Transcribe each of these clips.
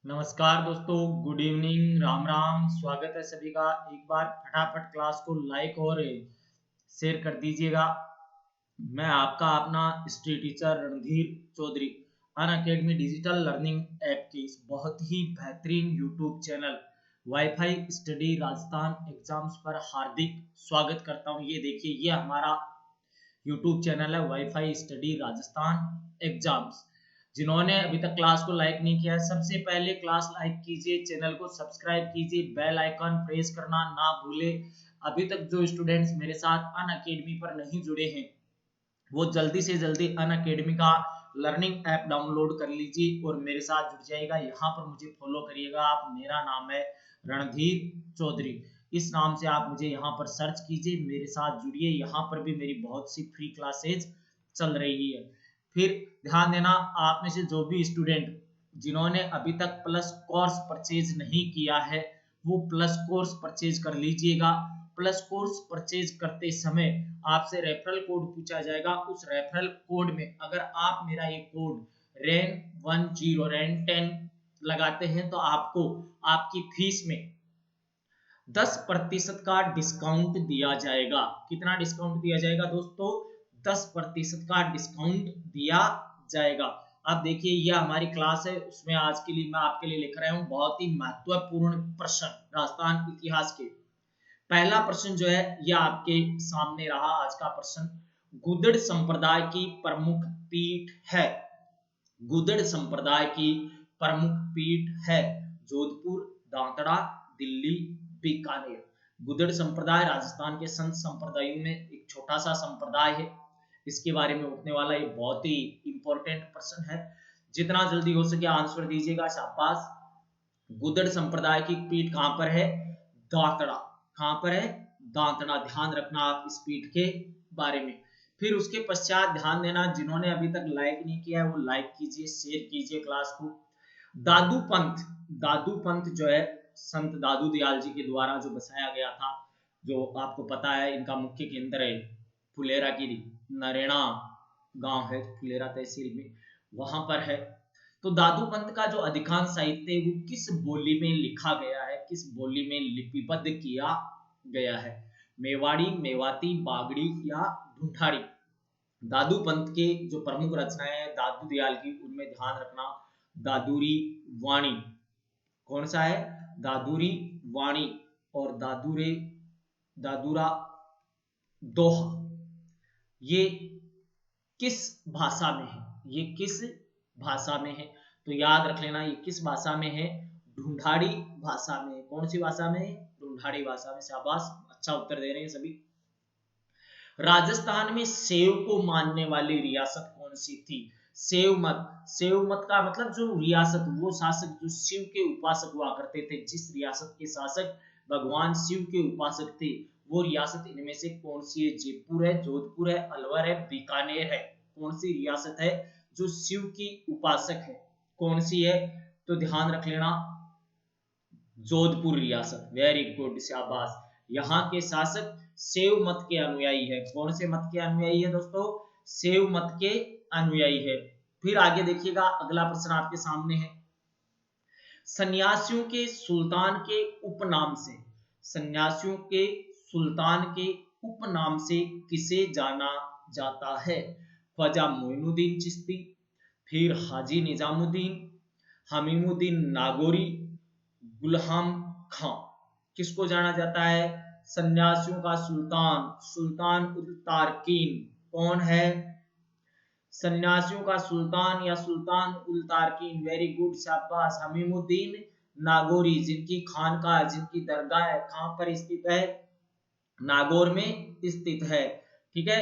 नमस्कार दोस्तों, good evening, Ram Ram. स्वागत है सभी का। एक बार फटाफट क्लास को लाइक और शेयर कर दीजिएगा। मैं आपका अपना history teacher Randhir Chaudhary Unacademy digital learning app के इस बहुत ही बेहतरीन YouTube channel WiFi study Rajasthan exams पर हार्दिक स्वागत करता हूं। ये देखिए, ये हमारा यूट्यूब चैनल है वाईफाई स्टडी राजस्थान एग्जाम्स। जिन्होंने अभी तक क्लास को लाइक नहीं किया है, सबसे पहले क्लास लाइक कीजिए, चैनल को सब्सक्राइब कीजिए, बेल आइकन प्रेस करना ना भूले। अभी तक जो स्टूडेंट्स मेरे साथ अन अकेडमी पर नहीं जुड़े हैं, वो जल्दी से जल्दी अन अकेडमी का लर्निंग ऐप डाउनलोड कर लीजिए और मेरे साथ जुड़ जाइएगा। यहाँ पर मुझे फॉलो करिएगा आप। मेरा नाम है रणधीर चौधरी। इस नाम से आप मुझे यहाँ पर सर्च कीजिए, मेरे साथ जुड़िए। यहाँ पर भी मेरी बहुत सी फ्री क्लासेज चल रही है। फिर ध्यान देना, आप में से जो भी स्टूडेंट जिन्होंने अभी तक प्लस कोर्स परचेज नहीं किया है, वो प्लस कोर्स परचेज कर लीजिएगा। प्लस कोर्स परचेज करते समय आपसे रेफरल कोड पूछा जाएगा। उस रेफरल कोड में अगर आप मेरा ये कोड REN10 लगाते हैं तो आपको आपकी फीस में 10% का डिस्काउंट दिया जाएगा। कितना डिस्काउंट दिया जाएगा दोस्तों? 10% का डिस्काउंट दिया जाएगा। अब देखिए, यह हमारी क्लास है, उसमें आज के लिए मैं आपके लिए लिख रहा हूँ बहुत ही महत्वपूर्ण प्रश्न राजस्थान इतिहास के। पहला प्रश्न जो है यह आपके सामने रहा आज का प्रश्न। गुदड़ संप्रदाय की प्रमुख पीठ है। गुदड़ संप्रदाय की प्रमुख पीठ है जोधपुर, दांतड़ा, दिल्ली, बीकानेर। गुदड़ संप्रदाय राजस्थान के संत संप्रदायों में एक छोटा सा संप्रदाय है। इसके बारे में उठने वाला ये बहुत ही इंपॉर्टेंट प्रश्न है। जितना जल्दी हो सके आंसर दीजिएगा, शाबाश। गुदड़ संप्रदाय की पीठ कहां पर है? दांतड़ा। कहां पर है? दांतड़ा। ध्यान रखना आप इस पीठ के बारे में। फिर उसके पश्चात ध्यान देना, जिन्होंने अभी तक लाइक नहीं किया है वो लाइक कीजिए, शेयर कीजिए क्लास को। दादू पंथ। दादू पंथ जो है संत दादू दयाल जी के द्वारा जो बसाया गया था, जो आपको पता है इनका मुख्य केंद्र है फुलेरा की नरेणा गांव है, फुलेरा तहसील में, वहां पर है। तो दादू पंथ का जो अधिकांश साहित्य वो किस बोली में लिखा गया है, किस बोली में लिपिबद्ध किया गया है? मेवाड़ी, मेवाती, बागड़ी या ढूंढाड़ी? दादू पंथ के जो प्रमुख रचनाएं हैं दादू दयाल की, उनमें ध्यान रखना दादूरी वाणी। कौन सा है? दादूरी वाणी और दादूरा दोहा। ये किस भाषा में है? ये किस भाषा में है? तो याद रख लेना, ये किस भाषा में है? ढूंढाड़ी भाषा में। कौन सी भाषा में? ढूंढाड़ी भाषा में। शाबाश, अच्छा उत्तर दे रहे हैं सभी। राजस्थान में सेव को मानने वाली रियासत कौन सी थी? सेव मत। सेव मत का मतलब जो रियासत, वो शासक जो शिव के उपासक हुआ करते थे, जिस रियासत के शासक भगवान शिव के उपासक थे, वो रियासत इनमें से कौन सी है? जयपुर है, जोधपुर है, अलवर है, बीकानेर है। कौन सी रियासत है जो शिव की उपासक है? कौन सी है? तो ध्यान रख लेना, जोधपुर रियासत। वेरी गुड, शाबाश। यहाँ के शासक सेव मत के अनुयायी है। कौन से मत के अनुयायी है दोस्तों? सेव मत के अनुयायी है। फिर आगे देखिएगा, अगला प्रश्न आपके सामने है। सन्यासियों के सुल्तान के उपनाम से, सन्यासियों के सुल्तान के उपनाम से किसे जाना जाता है? ख्वाजा मोइनुद्दीन चिश्ती, फिर हाजी निजामुद्दीन, हमीमुद्दीन नागौरी, गुलहम खां। किसको जाना जाता है? सन्यासियों का सुल्तान, सुल्तान उल तारकीन। कौन है? सन्यासियों का सुल्तान या सुल्तान उल तारकीन। वेरी गुड, शाबाश। हमीमुद्दीन नागौरी, जिनकी खानका, जिनकी दरगाह है, कहां पर स्थित है? नागौर में स्थित है। ठीक है।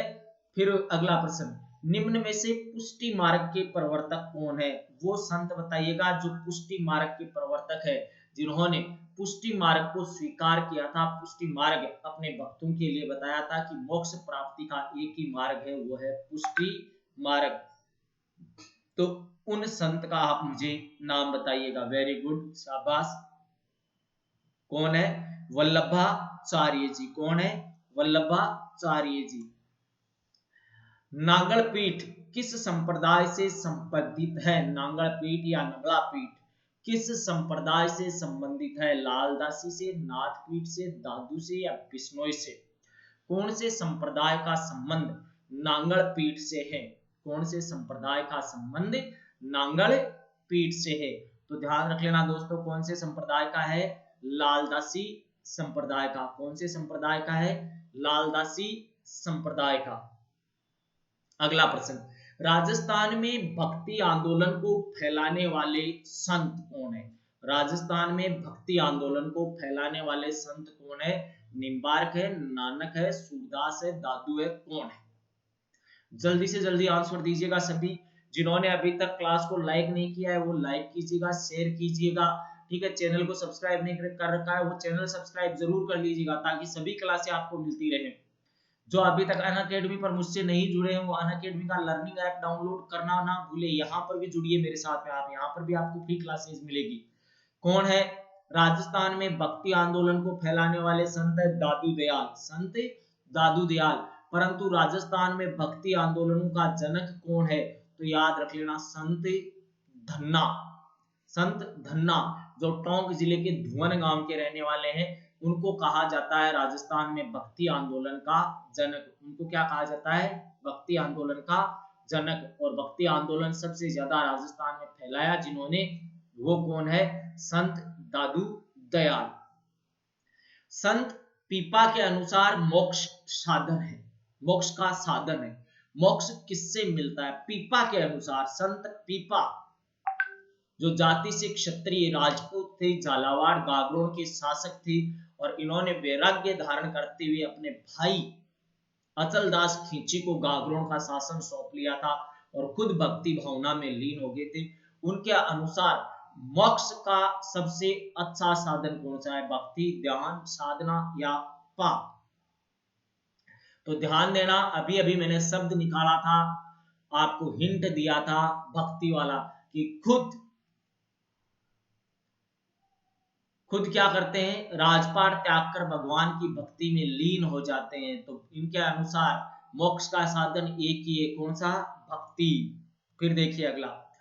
फिर अगला प्रश्न, निम्न में से पुष्टि मार्ग के प्रवर्तक कौन है? वो संत बताइएगा जो पुष्टि मार्ग के प्रवर्तक है, जिन्होंने पुष्टि मार्ग को स्वीकार किया था। पुष्टि मार्ग अपने भक्तों के लिए बताया था कि मोक्ष प्राप्ति का एक ही मार्ग है, वो है पुष्टि मार्ग। तो उन संत का आप मुझे नाम बताइएगा। वेरी गुड, शाबाश। कौन है? वल्लभाचार्य जी। कौन है? वल्लभाचार्य जी। नागल पीठ किस संप्रदाय से संबंधित है? नागल पीठ या नगला पीठ किस संप्रदाय से संबंधित है? लालदासी से, नाथपीठ से, दादू से या बिश्नोई से? कौन से संप्रदाय का संबंध नांगल पीठ से है? कौन से संप्रदाय का संबंध नांगल पीठ से है? तो ध्यान रख लेना दोस्तों, कौन से संप्रदाय का है? लालदासी संप्रदाय का। कौन से संप्रदाय का है? लालदासी संप्रदाय का। अगला प्रश्न, राजस्थान में भक्ति आंदोलन को फैलाने वाले संत कौन है? राजस्थान में भक्ति आंदोलन को फैलाने वाले संत कौन है? निम्बार्क है, नानक है, सूरदास है, दादू है, कौन है? जल्दी से जल्दी आंसर दीजिएगा सभी। जिन्होंने अभी तक क्लास को लाइक नहीं किया है वो लाइक कीजिएगा, शेयर कीजिएगा, ठीक है। चैनल को सब्सक्राइब नहीं कर रखा है वो चैनल सब्सक्राइब जरूर कर लीजिएगा ताकि सभी क्लासें आपको मिलती रहे। जो अभी तक अनअकैडमी पर मुझसे नहीं जुड़े हैं वो अनअकैडमी का लर्निंग ऐप डाउनलोड करना ना भूले। यहाँ पर भी जुड़िए मेरे साथ में, आप यहाँ पर भी आपको फ्री क्लासेस मिलेगी। कौन है? राजस्थान में भक्ति आंदोलन को फैलाने वाले संत है दादू दयाल, संत दादू दयाल। परंतु राजस्थान में भक्ति आंदोलनों का जनक कौन है? तो याद रख लेना संत धन्ना, संत धन्ना जो टोंक जिले के धुवन गांव के रहने वाले हैं, उनको कहा जाता है राजस्थान में भक्ति आंदोलन का जनक। उनको क्या कहा जाता है? भक्ति आंदोलन का जनक। और भक्ति आंदोलन सबसे ज्यादा राजस्थान में फैलाया जिन्होंने, वो कौन है? संत दादू दयाल। संत पीपा के अनुसार मोक्ष साधन है, मोक्ष का साधन है। मोक्ष किससे मिलता है? पीपा के अनुसार संत पीपा जो जाति से क्षत्रिय राजपूत थे, झालावाड़ गागरों के शासक थे, और इन्होंने वैराग्य धारण करते हुए अपने भाई अचलदास खींची को गागरों का शासन सौंप लिया था और खुद भक्ति भावना में लीन हो गए थे। उनके अनुसार मोक्ष का सबसे अच्छा साधन कौन सा है? भक्ति, ध्यान, साधना या पाप? तो ध्यान देना, अभी अभी मैंने शब्द निकाला था, आपको हिंट दिया था भक्ति वाला कि खुद क्या करते हैं? राजपाट त्याग कर भगवान की भक्ति में लीन हो जाते हैं। तो इनके अनुसार मोक्ष का साधन एक ही है, कौन सा? भक्ति। फिर देखिए अगला,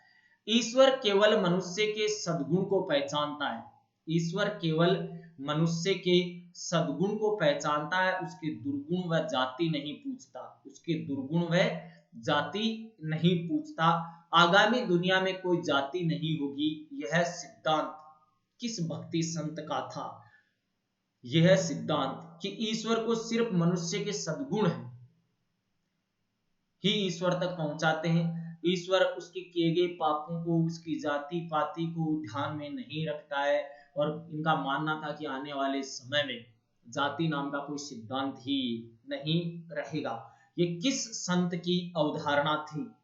ईश्वर केवल मनुष्य के सद्गुण को पहचानता है। ईश्वर केवल मनुष्य के सद्गुण को पहचानता है, उसके दुर्गुण व जाति नहीं पूछता। उसके दुर्गुण व जाति नहीं पूछता। आगामी दुनिया में कोई जाति नहीं होगी, यह सिद्धांत किस भक्ति संत का था? यह सिद्धांत कि ईश्वर को सिर्फ मनुष्य के सद्गुण ही ईश्वर तक पहुंचाते हैं। ईश्वर उसके किए गए पापों को, उसकी जाति पाति को ध्यान में नहीं रखता है। और इनका मानना था कि आने वाले समय में जाति नाम का कोई सिद्धांत ही नहीं रहेगा। ये किस संत की अवधारणा थी?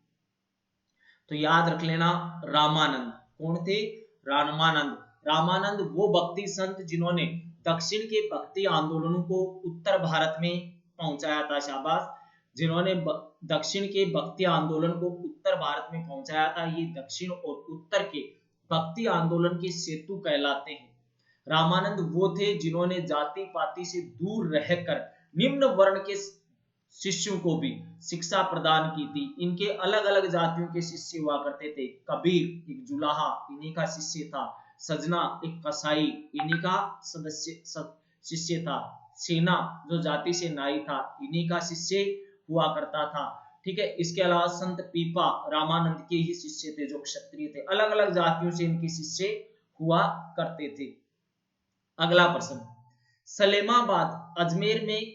तो याद रख लेना, रामानंद। कौन थे? रामानंद। रामानंद वो भक्ति संत जिन्होंने दक्षिण के भक्ति आंदोलनों को उत्तर भारत में पहुंचाया था। शाबाश, जिन्होंने दक्षिण के भक्ति आंदोलन को उत्तर भारत में पहुंचाया था। ये दक्षिण और उत्तर के भक्ति आंदोलन के सेतु कहलाते हैं। रामानंद वो थे जिन्होंने जाति पाति से दूर रहकर निम्न वर्ण के शिष्यों को भी शिक्षा प्रदान की थी। इनके अलग अलग जातियों के शिष्य हुआ करते थे। कबीर एक जुलाहा, इन्हीं का शिष्य था। सजना एक कसाई, इन्हीं का शिष्य था। सेना जो जाति से नाई था, इन्हीं का शिष्य हुआ करता था। ठीक है। इसके अलावा संत पीपा रामानंद के ही शिष्य थे जो क्षत्रिय थे। अलग अलग जातियों से इनके शिष्य हुआ करते थे। अगला प्रश्न, सलेमाबाद अजमेर में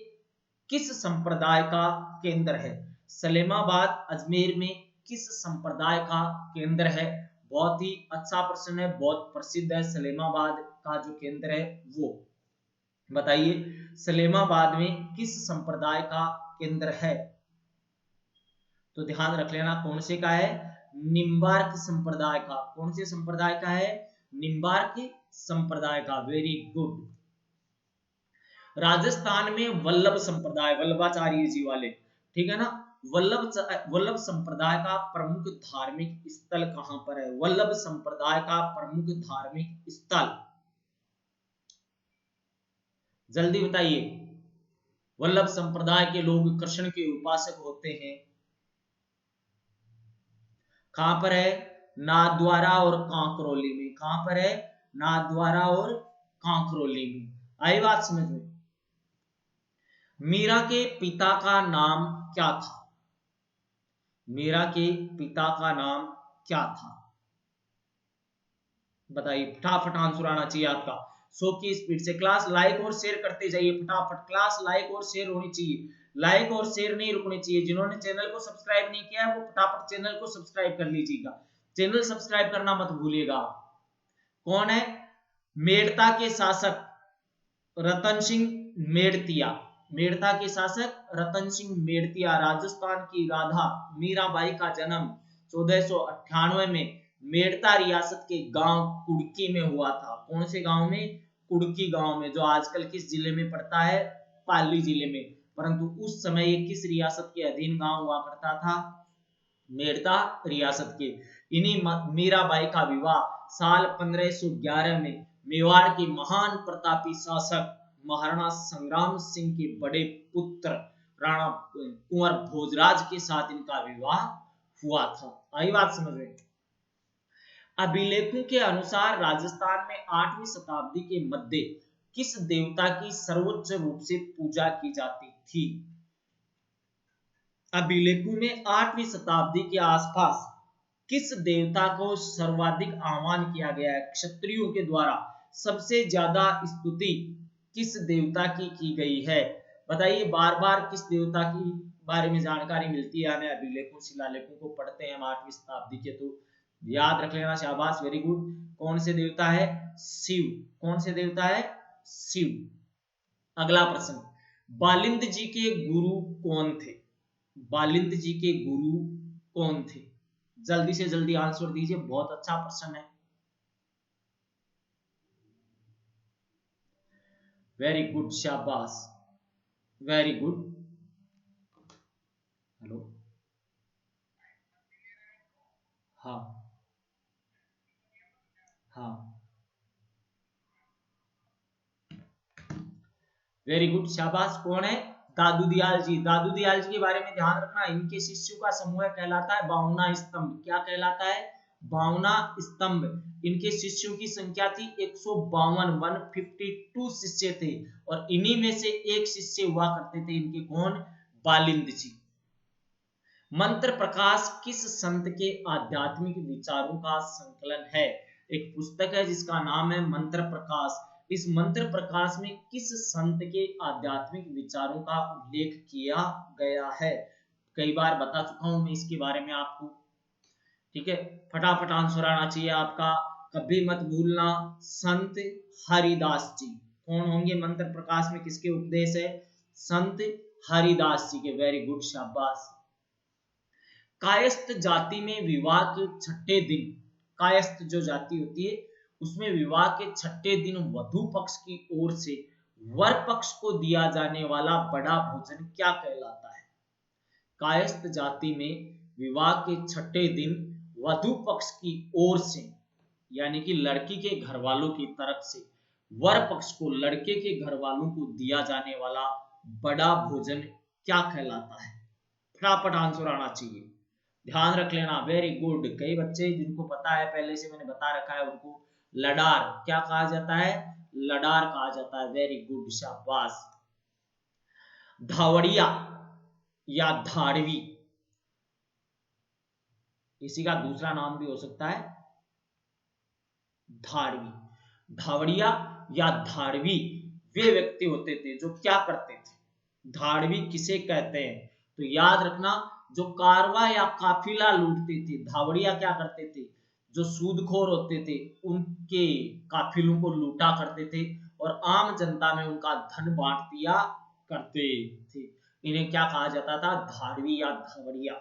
किस संप्रदाय का केंद्र है? सलेमाबाद अजमेर में किस संप्रदाय का केंद्र है? बहुत ही अच्छा प्रश्न है, बहुत प्रसिद्ध है। सलेमाबाद का जो केंद्र है वो बताइए, सलेमाबाद में किस संप्रदाय का केंद्र है? तो ध्यान रख लेना, कौन से का है? निम्बार्क संप्रदाय का। कौन से संप्रदाय का है? निम्बार्क संप्रदाय का। Very good. राजस्थान में वल्लभ संप्रदाय, वल्लभाचार्य जी वाले, ठीक है ना, वल्लभ संप्रदाय का प्रमुख धार्मिक स्थल कहां पर है? वल्लभ संप्रदाय का प्रमुख धार्मिक स्थल जल्दी बताइए। वल्लभ संप्रदाय के लोग कृष्ण के उपासक होते हैं। कहां पर है? नाथद्वारा और कांकरोली में। कहां पर है? नाथद्वारा और कांकरोली में। आई बात समझ में? मीरा के पिता का नाम क्या था? मीरा के पिता का नाम क्या था? बताइए, फटाफट आंसर आना चाहिए आपका 100 की स्पीड से। क्लास लाइक और शेयर करते जाइए फटाफट। क्लास लाइक और शेयर होनी चाहिए, लाइक और शेयर नहीं रुकनी चाहिए। जिन्होंने चैनल को सब्सक्राइब नहीं किया है वो फटाफट चैनल को सब्सक्राइब कर लीजिएगा। चैनल सब्सक्राइब करना मत भूलिएगा। कौन है? मेड़ता के शासक रतन सिंह मेड़तिया। मेड़ता के शासक रतन सिंह मेड़तिया। राजस्थान की राधा मीराबाई का जन्म 1498 में मेड़ता रियासत के गांव कुड़की में हुआ था। कौन से गांव में? कुड़की गांव में, जो आजकल किस जिले में पड़ता है? पाली जिले में। परंतु उस समय ये किस रियासत के अधीन गांव हुआ करता था? मेड़ता रियासत के। इन्हीं मीराबाई का विवाह साल 1511 में मेवाड़ के महान प्रतापी शासक महाराणा संग्राम सिंह के बड़े पुत्र राणा कुंवर भोजराज के साथ इनका विवाह हुआ था। आई बात समझ में? अभिलेखों के अनुसार राजस्थान में 8वीं शताब्दी के मध्य किस देवता की सर्वोच्च रूप से पूजा की जाती थी? अभिलेखों में 8वीं शताब्दी के आसपास किस देवता को सर्वाधिक आह्वान किया गया है? क्षत्रियों के द्वारा सबसे ज्यादा स्तुति किस देवता की गई है? बताइए, बार बार किस देवता की बारे में जानकारी मिलती है हमें अभिलेखों शिलालेखों को पढ़ते हैं हम 8वीं शताब्दी के, तो याद रख लेना। शाबाश, वेरी गुड। कौन से देवता है? शिव। कौन से देवता है? शिव। अगला प्रश्न, बालिंद जी के गुरु कौन थे? बालिंद जी के गुरु कौन थे? जल्दी से जल्दी आंसर दीजिए, बहुत अच्छा प्रश्न है। वेरी गुड, शाबाश, वेरी गुड। हेलो, हाँ हाँ, वेरी गुड, शाबाश। कौन है? दादू दयाल जी। दादू दयाल जी के बारे में ध्यान रखना, इनके शिष्यों का समूह कहलाता है 52 स्तंभ। क्या कहलाता है? 52 स्तंभ। इनके शिष्यों की संख्या थी 152, 152 शिष्य थे। और इन्हीं में से एक शिष्य हुआ करते थे इनके। कौन? बालिंद जी। मंत्र प्रकाश किस संत के आध्यात्मिक विचारों का संकलन है? एक पुस्तक है जिसका नाम है मंत्र प्रकाश। इस मंत्र प्रकाश में किस संत के आध्यात्मिक विचारों का उल्लेख किया गया है? कई बार बता चुका हूं मैं इसके बारे में आपको। ठीक है, फटाफट आंसर आना चाहिए आपका, कभी मत भूलना। संत हरिदास जी। कौन होंगे? मंत्र प्रकाश में किसके उपदेश है? संत हरिदास जी के। वेरी गुड, शाबाश। कायस्थ जाति में विवाह के छठे दिन, कायस्थ जो जाति होती है उसमें विवाह के छठे दिन वधु पक्ष की ओर से वर पक्ष को दिया जाने वाला बड़ा भोजन क्या कहलाता है? कायस्थ जाति में विवाह के छठे दिन वधु पक्ष की ओर से, यानी कि लड़की के घर वालों की तरफ से वर पक्ष को, लड़के के घर वालों को दिया जाने वाला बड़ा भोजन क्या कहलाता है? फटाफट आंसर आना चाहिए, ध्यान रख लेना। Very good. कई बच्चे जिनको पता है, पहले से मैंने बता रखा है, उनको लडार क्या कहा जाता है? लडार कहा जाता है। वेरी गुड, शाबाश। धावड़िया या धाड़वी, इसी का दूसरा नाम भी हो सकता है धाड़वी। धावड़िया या धाड़वी वे व्यक्ति होते थे जो क्या करते थे? धाड़वी किसे कहते हैं? तो याद रखना, जो कारवा या काफिला लूटते थे। धावड़िया क्या करते थे? जो सूदखोर होते थे उनके काफिलों को लूटा करते थे और आम जनता में उनका धन बांट दिया करते थे। इन्हें क्या कहा जाता था? धाड़वी या धावड़िया।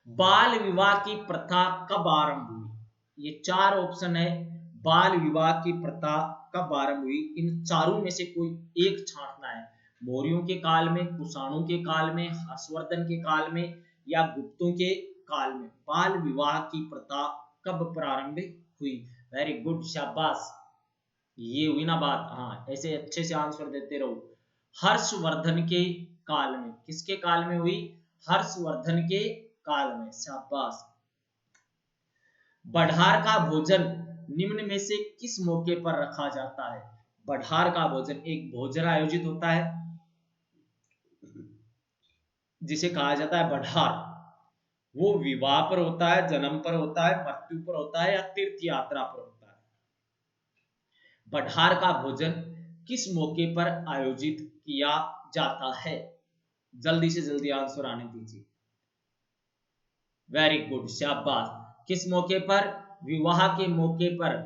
बाल विवाह की प्रथा कब आरंभ हुई? ये 4 ऑप्शन है। बाल विवाह की प्रथा कब आरंभ हुई? इन चारों में से कोई एक छांटना है। मौर्यों के काल में, कुषाणों के काल में, हर्षवर्धन के काल में या गुप्तों के काल में? बाल विवाह की प्रथा कब प्रारंभ हुई? वेरी गुड, शाबाश। ये हुई ना बात। हाँ, ऐसे अच्छे से आंसर देते रहो। हर्षवर्धन के काल में। किसके काल में हुई? हर्षवर्धन के काल में, शाबाश। बढ़ार का भोजन निम्न में से किस मौके पर रखा जाता है? बढ़ार का भोजन एक भोजन आयोजित होता है जिसे कहा जाता है बढ़ार। वो विवाह पर होता है, जन्म पर होता है, मृत्यु पर होता है या तीर्थ यात्रा पर होता है। बढ़ार का भोजन किस मौके पर आयोजित किया जाता है? जल्दी से जल्दी आंसर आने दीजिए। वेरी गुड, शाबाश। किस मौके पर? विवाह के मौके पर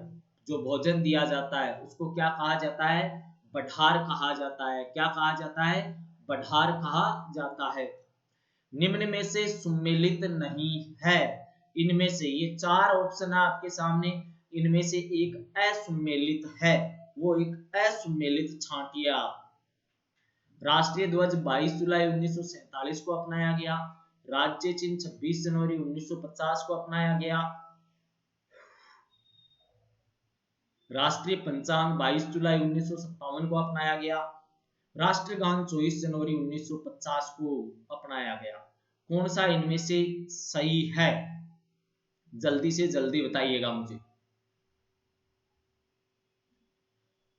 जो भोजन दिया जाता है उसको क्या कहा जाता है? बढ़ार कहा जाता है। क्या कहा जाता है? बढ़ार कहा जाता है। निम्न में से सुमेलित नहीं है। इनमें से, ये चार ऑप्शन है आपके सामने, इनमें से एक असुमेलित है। वो एक असुमेलित छांटिया। राष्ट्रीय ध्वज 22 जुलाई 1947 को अपनाया गया। राज्य चिन्ह 26 जनवरी 1950 को अपनाया गया। राष्ट्रीय पंचांग 22 जुलाई 1957 को अपनाया गया। राष्ट्रगान 24 जनवरी 1950 को अपनाया गया। कौन सा इनमें से सही है? जल्दी से जल्दी बताइएगा मुझे।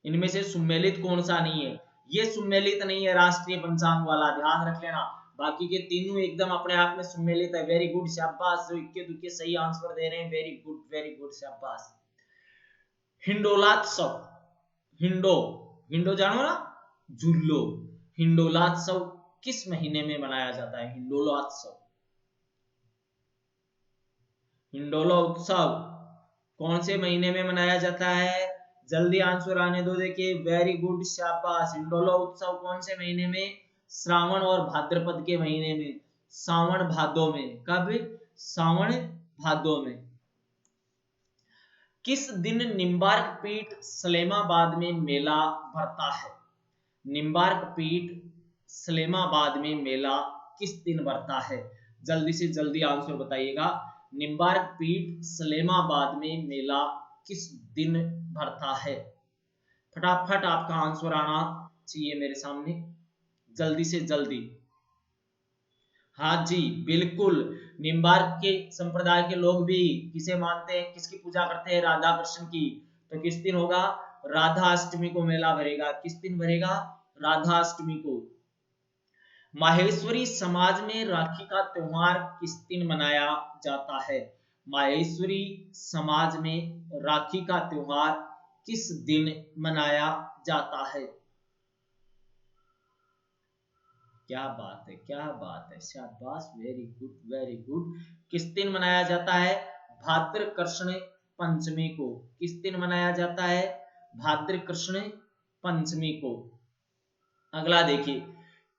इनमें से सुमेलित कौन सा नहीं है? ये सुमेलित नहीं है राष्ट्रीय पंचांग वाला, ध्यान रख लेना। बाकी के तीनों एकदम अपने आप में सुमेलित है। वेरी गुड, शाबाश। जो इक्के दुक्के सही आंसर दे रहे हैं, वेरी गुड, शाबाश। हिंडोलात्सव, हिंडो हिंडो जानो ना, झुल्लो। हिंडोलात्सव किस महीने में मनाया जाता है? हिंडोलात्सव, हिंडोला उत्सव कौन से महीने में मनाया जाता है? जल्दी आंसर आने दो। देखिए, वेरी गुड, शाबाश। हिंडोला उत्सव कौन से महीने में? श्रावण और भाद्रपद के महीने में। सावन भादो में। कब? सावन भादो में। किस दिन निम्बार्क पीठ सलेमाबाद में मेला भरता है? निम्बार्क पीठ सलेमाबाद में मेला किस दिन भरता है? जल्दी से जल्दी आंसर बताइएगा। निम्बार्क पीठ सलेमाबाद में मेला किस दिन भरता है? फटाफट आपका आंसर आना चाहिए मेरे सामने, जल्दी से जल्दी। हाँ जी, बिल्कुल। निम्बार्क के संप्रदाय के लोग भी किसे मानते हैं, किसकी पूजा करते हैं? राधा कृष्ण की। तो किस दिन होगा? राधा अष्टमी को मेला भरेगा। किस दिन भरेगा? राधा अष्टमी को। माहेश्वरी समाज में राखी का त्योहार किस दिन मनाया जाता है? माहेश्वरी समाज में राखी का त्योहार किस दिन मनाया जाता है? क्या बात है, क्या बात है, शाबाश, वेरी गुड, वेरी गुड। किस दिन मनाया जाता है? भाद्र कृष्ण पंचमी को। किस दिन मनाया जाता है? भाद्र कृष्ण पंचमी को। अगला देखिए,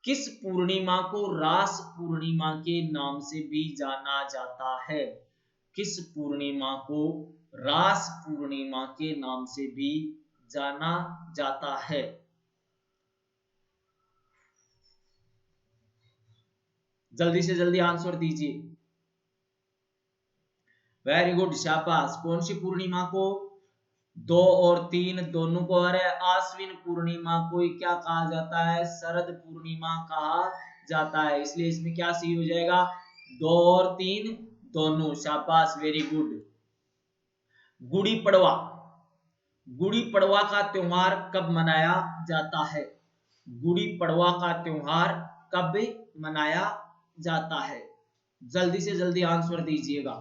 किस पूर्णिमा को रास पूर्णिमा के नाम से भी जाना जाता है? किस पूर्णिमा को रास पूर्णिमा के नाम से भी जाना जाता है? जल्दी से जल्दी आंसर दीजिए। वेरी गुड, शाबाश। कौन सी पूर्णिमा को? 2 और 3 दोनों को। अरे, आश्विन पूर्णिमा को क्या कहा जाता है? शरद पूर्णिमा कहा जाता है। इसलिए इसमें क्या सही हो जाएगा? 2 और 3 दोनों, शाबाश, वेरी गुड। गुड़ी पड़वा, गुड़ी पड़वा का त्योहार कब मनाया जाता है? गुड़ी पड़वा का त्योहार कब मनाया जाता है? जल्दी से जल्दी आंसर दीजिएगा,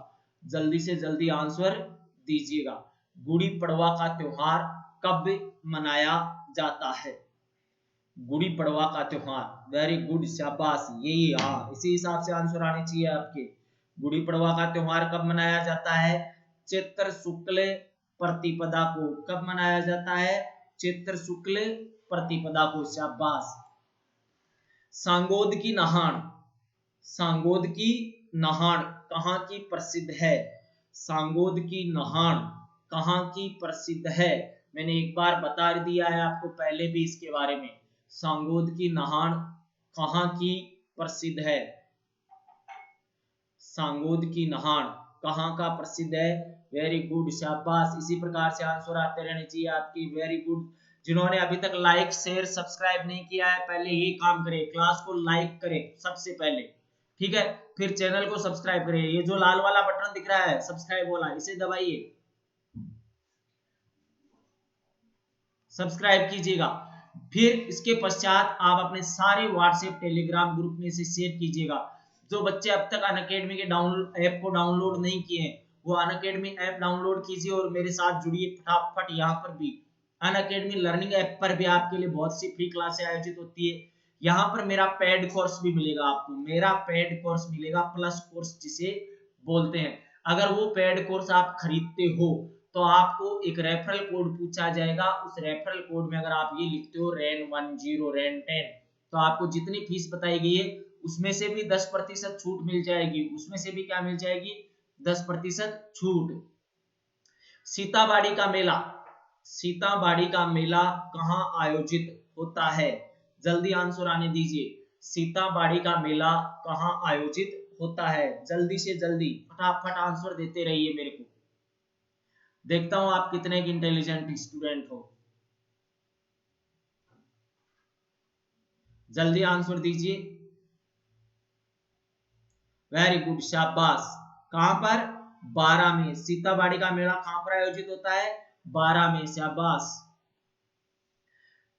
जल्दी से जल्दी आंसर दीजिएगा। गुड़ी पड़वा का त्योहार कब मनाया जाता है? गुड़ी पड़वा का त्योहार, वेरी गुड, शाबाश। यही, हाँ, इसी हिसाब से आंसर आने चाहिए आपके। गुड़ी पड़वा का त्योहार कब मनाया जाता है? चैत्र शुक्ल प्रतिपदा को। कब मनाया जाता है? चैत्र शुक्ल प्रतिपदा को, शाबाश। सांगोद की नहान, सांगोद की नहान कहाँ की प्रसिद्ध है? सांगोद की नहान कहाँ की प्रसिद्ध है? मैंने एक बार बता दिया है आपको पहले भी इसके बारे में। सांगोद की नहान कहाँ की प्रसिद्ध है? सांगोद की नहान कहाँ का प्रसिद्ध है? वेरी गुड, शाबाश। इसी प्रकार से आंसर आते रहने चाहिए आपकी, वेरी गुड। जिन्होंने अभी तक लाइक शेयर सब्सक्राइब नहीं किया है, पहले ये काम करें, क्लास को लाइक करें सबसे पहले, ठीक है, फिर चैनल को सब्सक्राइब करिए, ये जो लाल वाला बटन दिख रहा है सब्सक्राइब वाला, इसे दबाइए, सब्सक्राइब कीजिएगा। फिर इसके पश्चात आप अपने सारे व्हाट्सएप टेलीग्राम ग्रुप में इसे शेयर कीजिएगा। जो बच्चे अब तक अनअकैडमी के ऐप को डाउनलोड नहीं किए हैं वो अनअकैडमी ऐप डाउनलोड कीजिए और मेरे साथ जुड़िए फटाफट। यहाँ पर भी अनअकैडमी लर्निंग ऐप पर भी आपके लिए बहुत सी फ्री क्लासें आयोजित होती है। यहाँ पर मेरा पेड कोर्स भी मिलेगा आपको, मेरा पेड कोर्स मिलेगा, प्लस कोर्स जिसे बोलते हैं। अगर वो पेड कोर्स आप खरीदते हो तो आपको एक रेफरल कोड पूछा जाएगा। उस रेफरल कोड में अगर आप ये लिखते हो REN10 REN10 तो आपको जितनी फीस बताई गई है उसमें से भी 10% छूट मिल जाएगी। उसमें से भी क्या मिल जाएगी? 10% छूट। सीताबाड़ी का मेला, सीताबाड़ी का मेला कहाँ आयोजित होता है? जल्दी आंसर आने दीजिए। सीताबाड़ी का मेला कहाँ आयोजित होता है? जल्दी से जल्दी फटाफट आंसर देते रहिए मेरे को, देखता हूं आप कितने की इंटेलिजेंट स्टूडेंट हो। जल्दी आंसर दीजिए। वेरी गुड, शाबाश। कहां पर? 12 में। सीताबाड़ी का मेला कहां पर आयोजित होता है? 12 में, शाबाश।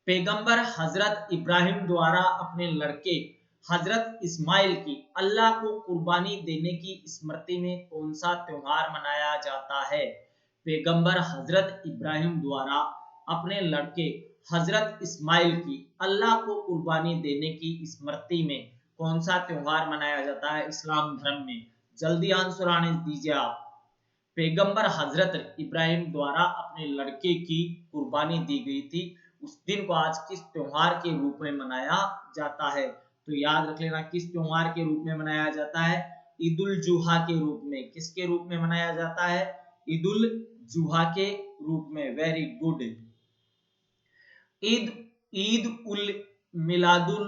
पैगंबर हजरत इब्राहिम द्वारा अपने लड़के हजरत इस्माइल की अल्लाह को कुर्बानी देने की स्मृति में कौन सा त्योहार मनाया जाता है? पैगंबर हजरत इब्राहिम द्वारा अपने लड़के हजरत इस्माइल की अल्लाह को कुर्बानी देने की स्मृति में कौन सा त्योहार मनाया जाता है इस्लाम धर्म में? जल्दी आंसर आने दीजिए आप। पैगंबर हजरत इब्राहिम द्वारा अपने लड़के की कुर्बानी दी गई थी, उस दिन को आज किस त्योहार के रूप में मनाया जाता है? तो याद रख लेना, किस त्योहार के रूप में मनाया जाता है? ईद उल जुहा के रूप में। किसके रूप में मनाया जाता है? ईद उल जुहा के रूप में। Very good. ईद ईद उल मिलादुल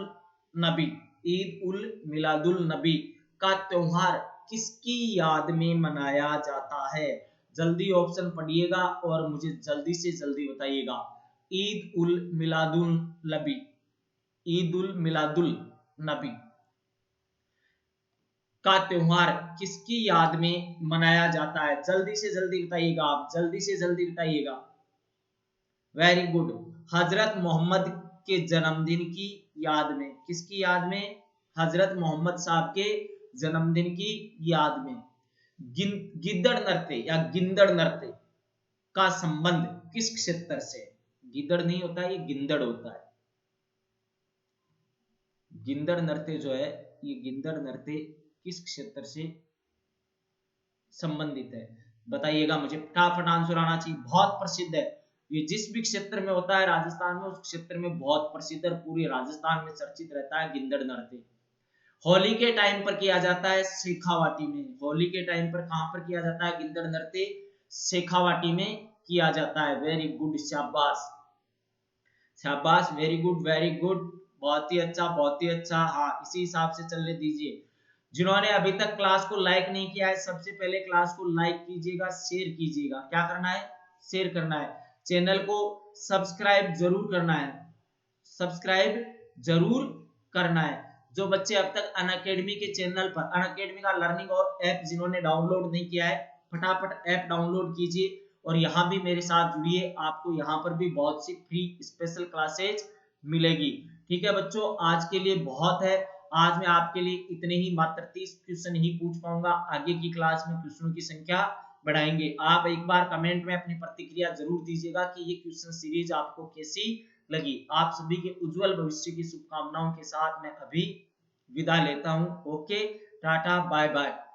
नबी, ईद उल मिलादुल नबी का त्योहार किसकी याद में मनाया जाता है? जल्दी ऑप्शन पढ़िएगा और मुझे जल्दी से जल्दी बताइएगा। ईद उल मिलादुल नबी, ईद उल मिलादुल नबी का त्योहार किसकी याद में मनाया जाता है? जल्दी से जल्दी बताइएगा आप, जल्दी से जल्दी बताइएगा। वेरी गुड, हजरत मोहम्मद के जन्मदिन की याद में। किसकी याद में? हजरत मोहम्मद साहब के जन्मदिन की याद में। गिद्दड़ नृत्य या गिंदड़ नृत्य का संबंध किस क्षेत्र से? गिद्दड़ नहीं होता है, ये गिंदड़ होता है। गिंदड़ नृत्य जो है, ये गिंदड़ नृत्य किस क्षेत्र से संबंधित है? बताइएगा मुझे, फटाफट आंसर आना चाहिए। बहुत प्रसिद्ध है ये, जिस भी क्षेत्र में होता है राजस्थान में, उस क्षेत्र में बहुत प्रसिद्ध है, पूरे राजस्थान में चर्चित रहता है गिंदड़ नृत्य। होली के टाइम पर किया जाता है शेखावाटी में। होली के टाइम पर कहां पर किया जाता है गिंदड़ नृत्य? शेखावाटी में किया जाता है। वेरी गुड, शाबाश शाबाश, वेरी गुड वेरी गुड, बहुत ही अच्छा बहुत ही अच्छा। हाँ, इसी हिसाब से चलने दीजिए। जिन्होंने अभी तक क्लास को लाइक नहीं किया है, सबसे पहले क्लास को लाइक कीजिएगा, शेयर कीजिएगा। क्या करना है? शेयर करना है। चैनल को सब्सक्राइब जरूर करना है, सब्सक्राइब जरूर करना है। जो बच्चे अब तक अनअकैडमी के चैनल पर, अनअकैडमी का लर्निंग और ऐप जिन्होंने डाउनलोड नहीं किया है, फटाफट ऐप डाउनलोड कीजिए और यहाँ भी मेरे साथ जुड़िए। आपको यहाँ पर भी बहुत सी फ्री स्पेशल क्लासेज मिलेगी। ठीक है बच्चों, आज के लिए बहुत है। आज मैं आपके लिए इतने ही, मात्र 30 क्वेश्चन ही पूछ पाऊंगा। आगे की क्लास में क्वेश्चनों की संख्या बढ़ाएंगे। आप एक बार कमेंट में अपनी प्रतिक्रिया जरूर दीजिएगा कि ये क्वेश्चन सीरीज आपको कैसी लगी। आप सभी के उज्जवल भविष्य की शुभकामनाओं के साथ मैं अभी विदा लेता हूं। Okay, tata, bye bye.